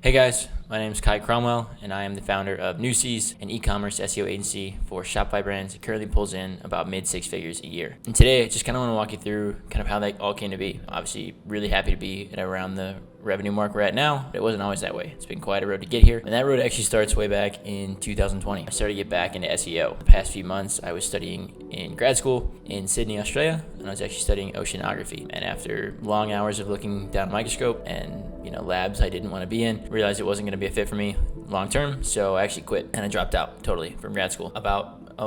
Hey guys, my name is Cromwell, and I am the founder of Multi-6, an e-commerce SEO agency for Shopify brands that currently pulls in about mid-six figures a year. And today, I just kind of want to walk you through kind of how that all came to be. Obviously, really happy to be at around the revenue mark we're at now, but it wasn't always that way. It's been quite a road to get here, and that road actually starts way back in 2020. I started to get back into SEO. The past few months, I was studying in grad school in Sydney, Australia, and I was actually studying oceanography. And after long hours of looking down a microscope and labs I didn't want to be in, realized it wasn't going to be a fit for me long term, so I actually quit and I dropped out totally from grad school. About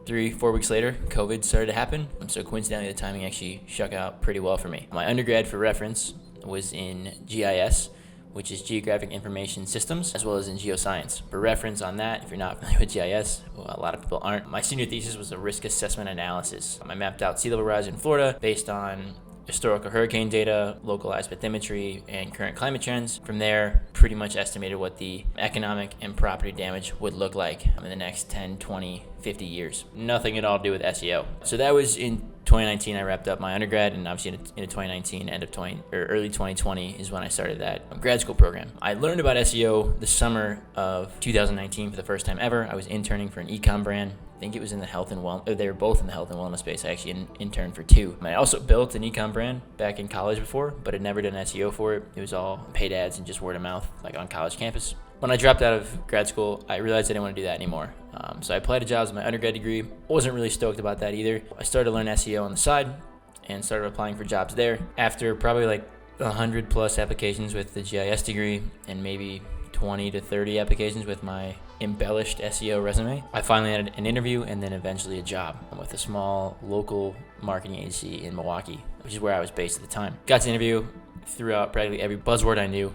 3-4 weeks later, COVID started to happen, so coincidentally the timing actually shook out pretty well for me. My undergrad, for reference, was in GIS, which is Geographic Information Systems, as well as in geoscience. For reference on that, if you're not familiar with GIS, well, a lot of people aren't, my senior thesis was a risk assessment analysis. I mapped out sea level rise in Florida based on historical hurricane data, localized bathymetry, and current climate trends. From there, pretty much estimated what the economic and property damage would look like in the next 10, 20, 50 years. Nothing at all to do with SEO. So that was in 2019. I wrapped up my undergrad, and obviously in 2019, early 2020 is when I started that grad school program. I learned about SEO the summer of 2019 for the first time ever. I was interning for an e-com brand. I think it was in the health and wellness. They were both in the health and wellness space. I actually interned for two. I also built an e-com brand back in college before, but had never done SEO for it. It was all paid ads and just word of mouth, like on college campus. When I dropped out of grad school, I realized I didn't want to do that anymore. So I applied to jobs with my undergrad degree. Wasn't really stoked about that either. I started to learn SEO on the side and started applying for jobs there. After probably like 100 plus applications with the GIS degree and maybe 20 to 30 applications with my embellished SEO resume, I finally had an interview and then eventually a job with a small local marketing agency in Milwaukee, which is where I was based at the time. Got to interview, threw out practically every buzzword I knew,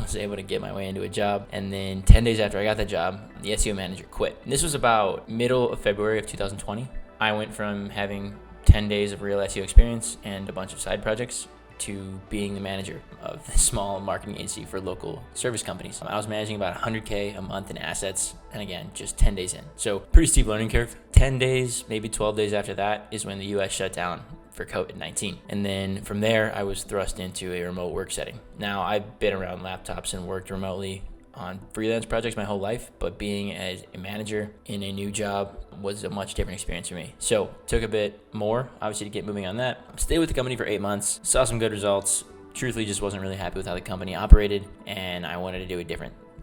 was able to get my way into a job, and then 10 days after I got the job, the SEO manager quit. And this was about middle of February of 2020. I went from having 10 days of real SEO experience and a bunch of side projects to being the manager of the small marketing agency for local service companies. I was managing about 100K a month in assets, and again, just 10 days in. So pretty steep learning curve. 10 days, maybe 12 days after that is when the US shut down for COVID-19. And then from there, I was thrust into a remote work setting. Now, I've been around laptops and worked remotely on freelance projects my whole life, but being as a manager in a new job was a much different experience for me. So took a bit more, obviously, to get moving on that. Stayed with the company for 8 months, saw some good results. Truthfully, just wasn't really happy with how the company operated, and I wanted to do a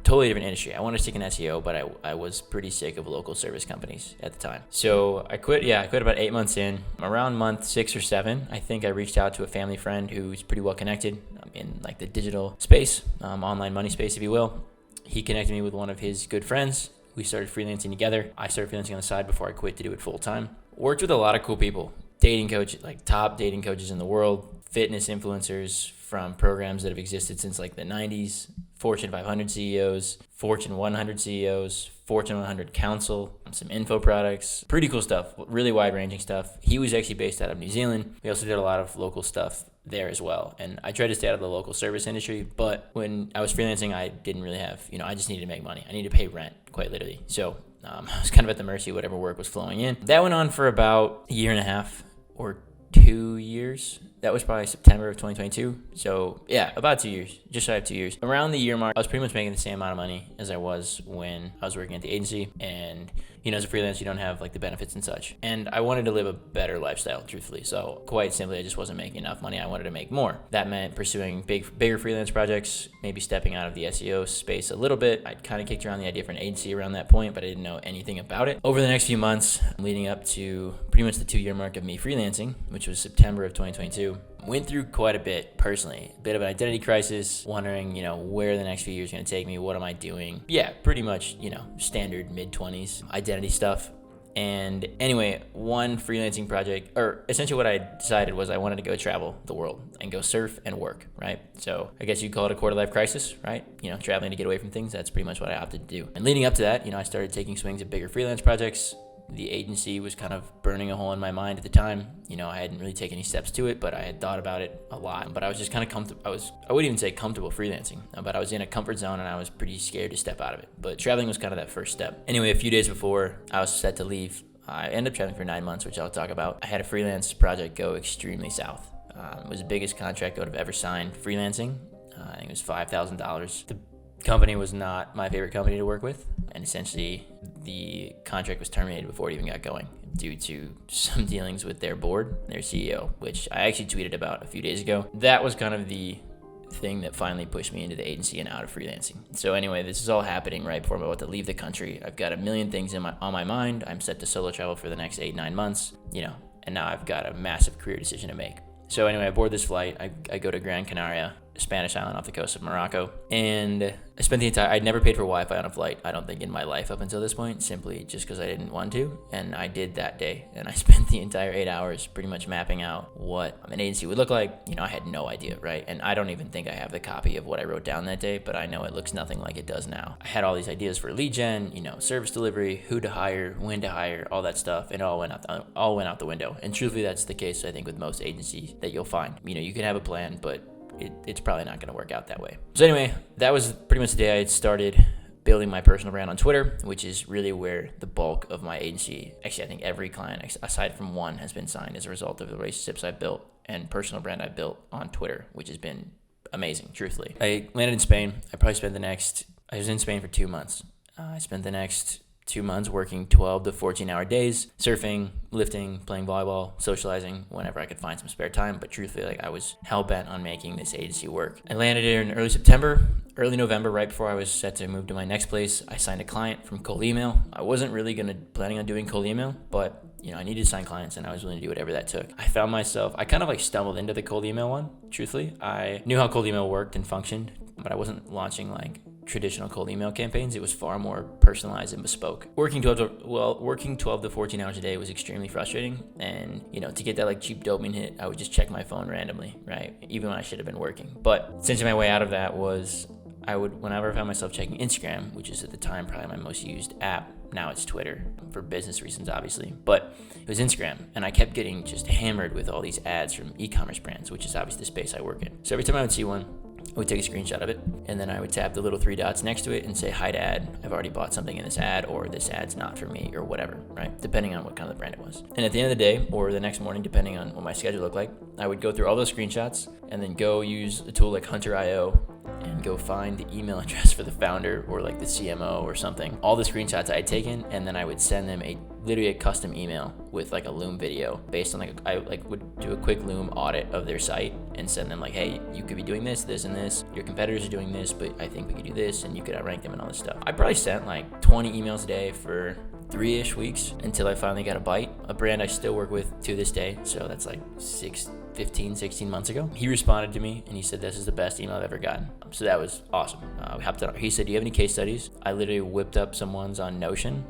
totally different industry. I wanted to stick in SEO, but I was pretty sick of local service companies at the time. So I quit about 8 months in. Around month 6 or 7, I think I reached out to a family friend who's pretty well connected in like the digital space, online money space, if you will. He connected me with one of his good friends. We started freelancing together. I started freelancing on the side before I quit to do it full time. Worked with a lot of cool people, dating coaches, like top dating coaches in the world, fitness influencers from programs that have existed since like the 90s, Fortune 500 CEOs, Fortune 100 CEOs, Fortune 100 Council, some info products, pretty cool stuff, really wide-ranging stuff. He was actually based out of New Zealand. We also did a lot of local stuff there as well. And I tried to stay out of the local service industry, but when I was freelancing, I didn't really have, I just needed to make money. I needed to pay rent, quite literally. So I was kind of at the mercy of whatever work was flowing in. That went on for about a year and a half or 2 years. That was probably September of 2022. So yeah, about 2 years, just shy of 2 years. Around the year mark, I was pretty much making the same amount of money as I was when I was working at the agency. And as a freelance, you don't have like the benefits and such. And I wanted to live a better lifestyle, truthfully. So quite simply, I just wasn't making enough money. I wanted to make more. That meant pursuing bigger freelance projects, maybe stepping out of the SEO space a little bit. I'd kind of kicked around the idea for an agency around that point, but I didn't know anything about it. Over the next few months, leading up to pretty much the 2-year mark of me freelancing, which was September of 2022, went through quite a bit personally. A bit of an identity crisis, wondering, where the next few years are going to take me. What am I doing? Yeah, pretty much, standard mid-20s identity stuff. And anyway, one freelancing project, or essentially what I decided was I wanted to go travel the world and go surf and work, right? So I guess you'd call it a quarter-life crisis, right? Traveling to get away from things. That's pretty much what I opted to do. And leading up to that, I started taking swings at bigger freelance projects. The agency was kind of burning a hole in my mind at the time. I hadn't really taken any steps to it, but I had thought about it a lot. But I was just kind of comfortable. I wouldn't even say comfortable freelancing, but I was in a comfort zone and I was pretty scared to step out of it. But traveling was kind of that first step. Anyway, a few days before I was set to leave, I ended up traveling for 9 months, which I'll talk about. I had a freelance project go extremely south. It was the biggest contract I would have ever signed freelancing. I think it was $5,000. The Company was not my favorite company to work with, and essentially the contract was terminated before it even got going due to some dealings with their board, their CEO, which I actually tweeted about a few days ago. That was kind of the thing that finally pushed me into the agency and out of freelancing. So anyway, this is all happening right before I'm about to leave the country. I've got a million things on my mind. I'm set to solo travel for the next 8-9 months, and now I've got a massive career decision to make. So anyway, I board this flight. I go to Gran Canaria, a Spanish island off the coast of Morocco, and I spent I'd never paid for Wi-Fi on a flight, I don't think, in my life up until this point, simply just because I didn't want to, and I did that day, and I spent the entire 8 hours pretty much mapping out what an agency would look like. I had no idea, right? And I don't even think I have the copy of what I wrote down that day, but I know it looks nothing like it does now. I had all these ideas for lead gen, service delivery, who to hire, when to hire, all that stuff, and all went out the window. And truthfully, that's the case, I think, with most agencies that you'll find. You can have a plan, but it's probably not going to work out that way. So anyway, that was pretty much the day I had started building my personal brand on Twitter, which is really where the bulk of my agency, actually I think every client aside from one, has been signed as a result of the relationships I built and personal brand I built on Twitter, which has been amazing, truthfully. I landed in Spain. I was in Spain for 2 months. I spent the next 2 months working 12 to 14-hour days, surfing, lifting, playing volleyball, socializing whenever I could find some spare time. But truthfully, I was hell-bent on making this agency work. I landed here in early November, right before I was set to move to my next place. I signed a client from cold email. I wasn't really planning on doing cold email, but I needed to sign clients, and I was willing to do whatever that took. I found myself, I kind of stumbled into the cold email one, truthfully. I knew how cold email worked and functioned, but I wasn't launching traditional cold email campaigns. It was far more personalized and bespoke. Working 12 to 14 hours a day was extremely frustrating, and to get that cheap dopamine hit, I would just check my phone randomly, right? Even when I should have been working. But essentially my way out of that was whenever I found myself checking Instagram, which is at the time probably my most used app. Now it's Twitter for business reasons, obviously, but it was Instagram, and I kept getting just hammered with all these ads from e-commerce brands, which is obviously the space I work in. So every time I would see one, I would take a screenshot of it, and then I would tap the little 3 dots next to it and say, "Hide ad, I've already bought something in this ad," or "This ad's not for me," or whatever, right? Depending on what kind of brand it was. And at the end of the day, or the next morning, depending on what my schedule looked like, I would go through all those screenshots and then go use a tool like Hunter.io and go find the email address for the founder or the CMO or something, all the screenshots I had taken, and then I would send them literally a custom email with a Loom video based on I would do a quick Loom audit of their site and send them hey, you could be doing this, this, and this. Your competitors are doing this, but I think we could do this, and you could outrank them and all this stuff. I probably sent 20 emails a day for 3-ish weeks until I finally got a bite. A brand I still work with to this day, so that's 16 months ago. He responded to me and he said, "This is the best email I've ever gotten." So that was awesome. We hopped on. He said, "Do you have any case studies?" I literally whipped up some ones on Notion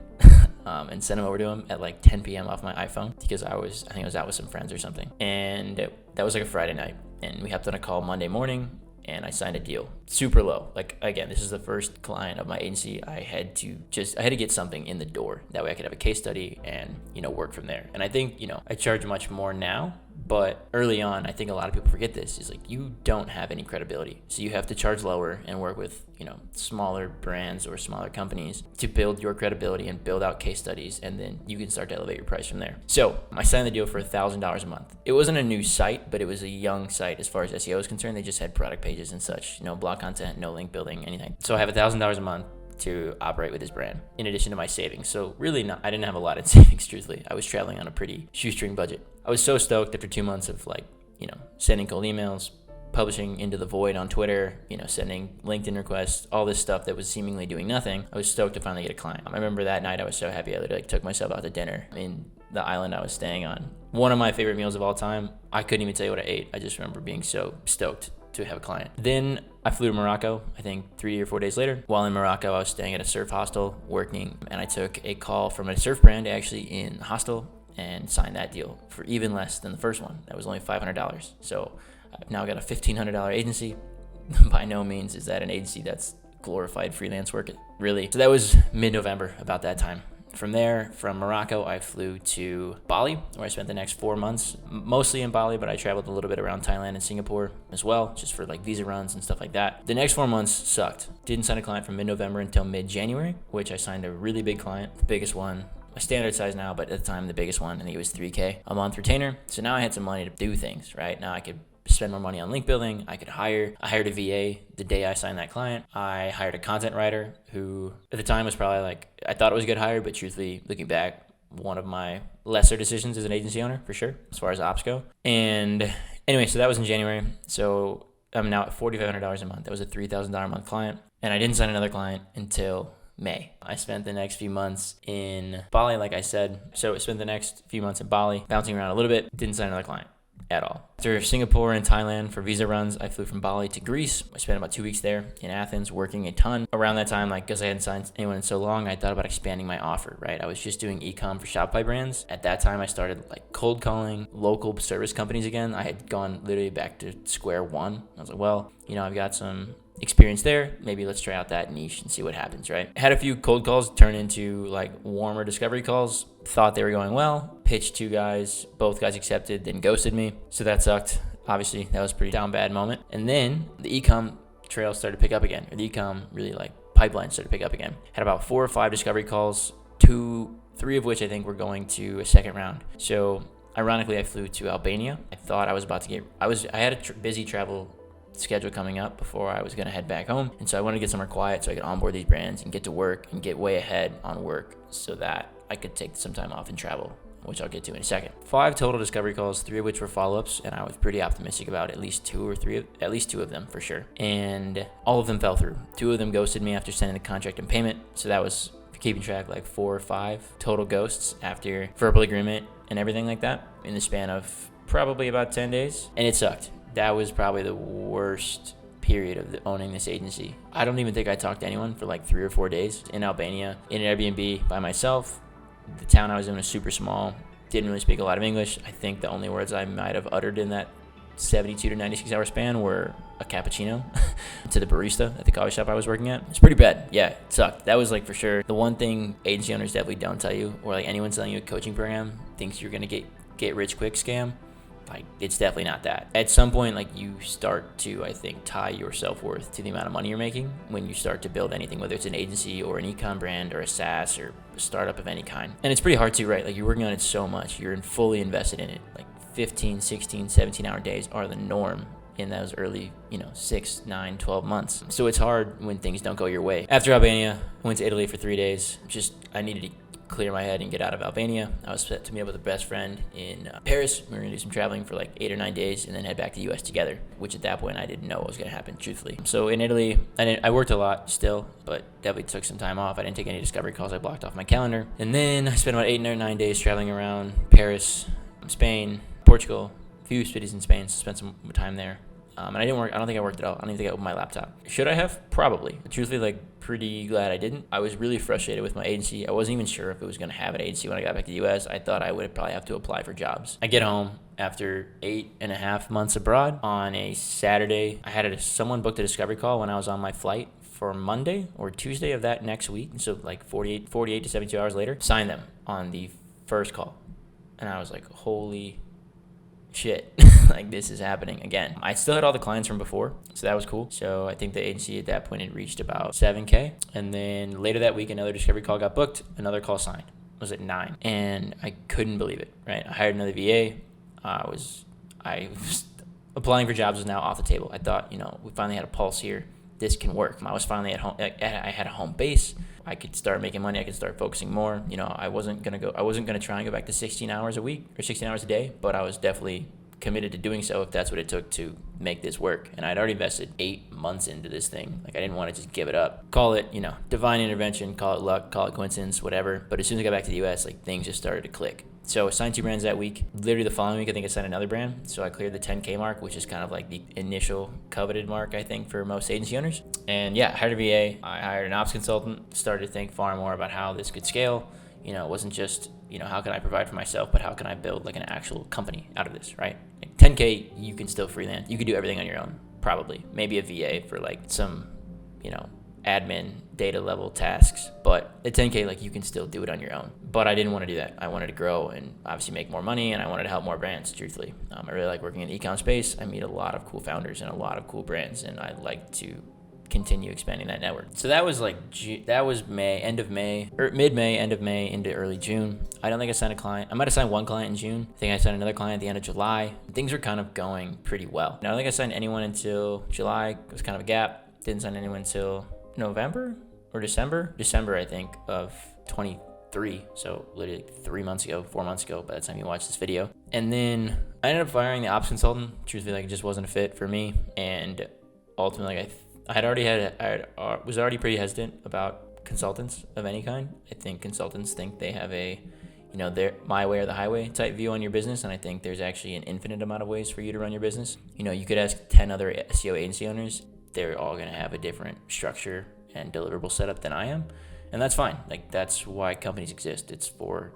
and sent them over to him at 10 p.m. off my iPhone because I think I was out with some friends or something. And that was a Friday night. And we hopped on a call Monday morning, and I signed a deal super low. Again, this is the first client of my agency. I had to get something in the door. That way I could have a case study and, work from there. And I think, I charge much more now, but early on, I think a lot of people forget this, is you don't have any credibility. So you have to charge lower and work with, smaller brands or smaller companies to build your credibility and build out case studies. And then you can start to elevate your price from there. So I signed the deal for $1,000 a month. It wasn't a new site, but it was a young site as far as SEO is concerned. They just had product pages and such, blog content, no link building, anything. So I have $1,000 a month to operate with this brand in addition to my savings. So really I didn't have a lot in savings, truthfully. I was traveling on a pretty shoestring budget. I was so stoked after 2 months of sending cold emails, publishing into the void on Twitter, sending LinkedIn requests, all this stuff that was seemingly doing nothing. I was stoked to finally get a client. I remember that night I was so happy I literally took myself out to dinner in the island I was staying on. One of my favorite meals of all time. I couldn't even tell you what I ate. I just remember being so stoked to have a client. Then I flew to Morocco, I think 3 or 4 days later. While in Morocco, I was staying at a surf hostel working, and I took a call from a surf brand actually in the hostel and signed that deal for even less than the first one. That was only $500. So I've now got a $1,500 agency. By no means is that an agency that's glorified freelance work, really. So that was mid-November, about that time. From there, from Morocco, I flew to Bali, where I spent the next 4 months, mostly in Bali, but I traveled a little bit around Thailand and Singapore as well, just for visa runs and stuff like that. The next 4 months sucked. Didn't sign a client from mid-November until mid-January, which I signed a really big client, the biggest one. A standard size now, but at the time, the biggest one, I think it was $3K a month retainer. So now I had some money to do things, right? Now I could spend more money on link building. I hired a VA the day I signed that client. I hired a content writer who at the time was probably like, I thought it was a good hire, but truthfully, looking back, one of my lesser decisions as an agency owner, for sure, as far as ops go. And anyway, so that was in January. So I'm now at $4,500 a month. That was a $3,000 a month client. And I didn't sign another client until May. I spent the next few months in Bali, like I said. So I spent the next few months in Bali, bouncing around a little bit, didn't sign another client at all. After Singapore and Thailand for visa runs, I flew from Bali to Greece. I spent about 2 weeks there in Athens working a ton. Around that time, like, because I hadn't signed anyone in so long, I thought about expanding my offer, right? I was just doing e-com for Shopify brands. At that time, I started like cold calling local service companies again. I had gone literally back to square one. I was like, well, I've got some experience there. Maybe let's try out that niche and see what happens, right? Had a few cold calls turn into like warmer discovery calls. Thought they were going well. Pitched 2 guys. Both guys accepted, then ghosted me. So that sucked. Obviously, that was a pretty down bad moment. And then the e-com trail started to pick up again. Or the e-com really like pipeline started to pick up again. Had about 4 or 5 discovery calls. 3 of which I think were going to a second round. So ironically, I flew to Albania. I thought I was about to I had a busy travel schedule coming up before I was going to head back home. And so I wanted to get somewhere quiet so I could onboard these brands and get to work and get way ahead on work so that I could take some time off and travel, which I'll get to in a second. 5 total discovery calls, 3 of which were follow-ups, and I was pretty optimistic about at least two of them for sure. And all of them fell through. 2 of them ghosted me after sending the contract and payment. So that was keeping track, like 4 or 5 total ghosts after verbal agreement and everything like that in the span of probably about 10 days. And it sucked. That was probably the worst period of owning this agency. I don't even think I talked to anyone for like 3 or 4 days in Albania, in an Airbnb by myself. The town I was in was super small, didn't really speak a lot of English. I think the only words I might have uttered in that 72 to 96 hour span were a cappuccino to the barista at the coffee shop I was working at. It's pretty bad. Yeah, it sucked. That was like for sure the one thing agency owners definitely don't tell you, or like anyone selling you a coaching program thinks you're gonna get rich quick scam. Like, it's definitely not that. At some point, like, you start to, I think, tie your self-worth to the amount of money you're making when you start to build anything, whether it's an agency or an e-com brand or a SaaS or a startup of any kind. And it's pretty hard to, right? Like, you're working on it so much. You're fully invested in it. Like, 15, 16, 17-hour days are the norm in those early, 6, 9, 12 months. So it's hard when things don't go your way. After Albania, I went to Italy for 3 days. I needed to clear my head and get out of Albania. I was set to meet up with a best friend in Paris. We were gonna do some traveling for like 8 or 9 days and then head back to the US together, which at that point I didn't know what was gonna happen, truthfully. So in Italy, I worked a lot still, but definitely took some time off. I didn't take any discovery calls. I blocked off my calendar. And then I spent about 8 or 9 days traveling around Paris, Spain, Portugal, a few cities in Spain, so spent some time there. And I didn't work. I don't think I worked at all. I don't even think I opened my laptop. Should I have? Probably. Truthfully, pretty glad I didn't. I was really frustrated with my agency. I wasn't even sure if it was going to have an agency when I got back to the U.S. I thought I would probably have to apply for jobs. I get home after 8.5 months abroad on a Saturday. I had someone booked a discovery call when I was on my flight for Monday or Tuesday of that next week. So like 48 to 72 hours later, signed them on the first call. And I was like, holy shit. Like, this is happening again. I still had all the clients from before, so that was cool. So I think the agency at that point had reached about 7K. And then later that week, another discovery call got booked, another call signed. It was at 9. And I couldn't believe it, right? I hired another VA. Applying for jobs was now off the table. I thought, we finally had a pulse here. This can work. I was finally at home. I had a home base. I could start making money. I could start focusing more. I wasn't gonna try and go back to 16 hours a week or 16 hours a day, but I was definitely committed to doing so if that's what it took to make this work. And I'd already invested 8 months into this thing. Like, I didn't want to just give it up. Call it, divine intervention, call it luck, call it coincidence, whatever. But as soon as I got back to the US, like, things just started to click. So I signed 2 brands that week. Literally the following week, I think I signed another brand. So I cleared the 10K mark, which is kind of like the initial coveted mark, I think, for most agency owners. And yeah, I hired a VA. I hired an ops consultant, started to think far more about how this could scale. It wasn't just, how can I provide for myself, but how can I build like an actual company out of this, right? Like 10K, you can still freelance. You could do everything on your own, probably. Maybe a VA for like some, admin data level tasks. But at 10K, like, you can still do it on your own. But I didn't want to do that. I wanted to grow and obviously make more money, and I wanted to help more brands, truthfully. I really like working in the e-com space. I meet a lot of cool founders and a lot of cool brands, and I like to continue expanding that network. So that was like that was mid-May, end of May into early June. I don't think I signed a client. I might have signed one client in June. I think I signed another client at the end of July. Things were kind of going pretty well. I don't think I signed anyone until July. It was kind of a gap. Didn't sign anyone until November or December, I think, of 23. So literally 4 months ago by the time you watch this video. And then I ended up firing the ops consultant. Truthfully, like, it just wasn't a fit for me. And ultimately, I was already pretty hesitant about consultants of any kind. I think consultants think they have a, they're my way or the highway type view on your business. And I think there's actually an infinite amount of ways for you to run your business. You could ask 10 other SEO agency owners. They're all going to have a different structure and deliverable setup than I am. And that's fine. Like, that's why companies exist. It's for,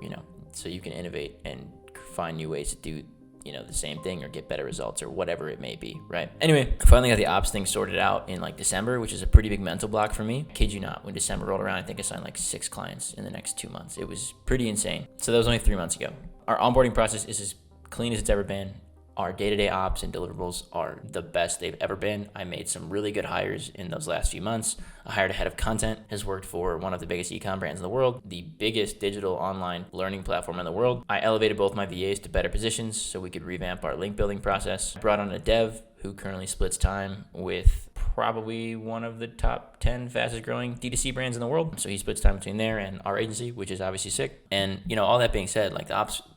so you can innovate and find new ways to do, the same thing or get better results or whatever it may be, right? Anyway, I finally got the ops thing sorted out in like December, which is a pretty big mental block for me. Kid you not, when December rolled around, I think I signed like 6 clients in the next 2 months. It was pretty insane. So that was only 3 months ago. Our onboarding process is as clean as it's ever been. Our day-to-day ops and deliverables are the best they've ever been. I made some really good hires in those last few months. I hired a head of content, has worked for one of the biggest e-com brands in the world, the biggest digital online learning platform in the world. I elevated both my VAs to better positions so we could revamp our link building process. I brought on a dev who currently splits time with probably one of the top 10 fastest growing D2C brands in the world. So he splits time between there and our agency, which is obviously sick. And, all that being said, like the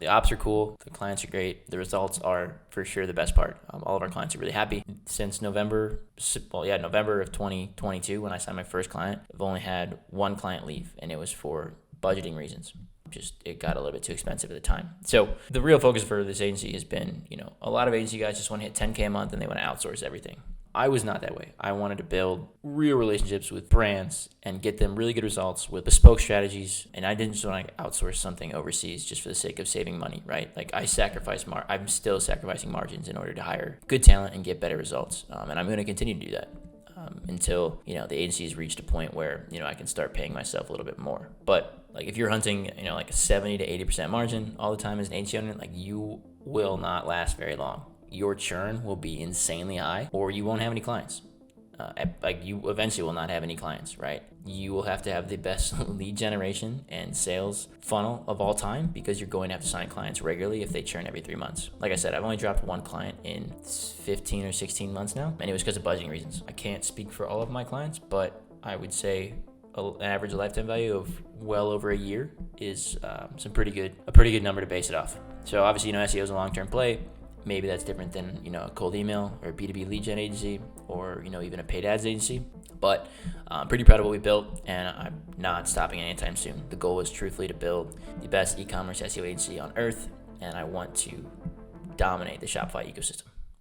ops are cool. The clients are great. The results are for sure the best part. All of our clients are really happy. Since November of 2022, when I signed my first client, I've only had one client leave, and it was for budgeting reasons. It got a little bit too expensive at the time. So the real focus for this agency has been, a lot of agency guys just want to hit 10K a month and they want to outsource everything. I was not that way. I wanted to build real relationships with brands and get them really good results with bespoke strategies. And I didn't just want to outsource something overseas just for the sake of saving money, right? Like I'm still sacrificing margins in order to hire good talent and get better results. And I'm going to continue to do that until, the agency has reached a point where, I can start paying myself a little bit more. But like if you're hunting, like a 70 to 80% margin all the time as an agency owner, like you will not last very long. Your churn will be insanely high, or you won't have any clients. You eventually will not have any clients, right? You will have to have the best lead generation and sales funnel of all time because you're going to have to sign clients regularly if they churn every 3 months. Like I said, I've only dropped one client in 15 or 16 months now, and it was because of budgeting reasons. I can't speak for all of my clients, but I would say an average lifetime value of well over a year is a pretty good number to base it off. So obviously, SEO is a long-term play. Maybe that's different than, a cold email or a B2B lead gen agency or, even a paid ads agency. But I'm pretty proud of what we built, and I'm not stopping anytime soon. The goal is truthfully to build the best e-commerce SEO agency on earth, and I want to dominate the Shopify ecosystem.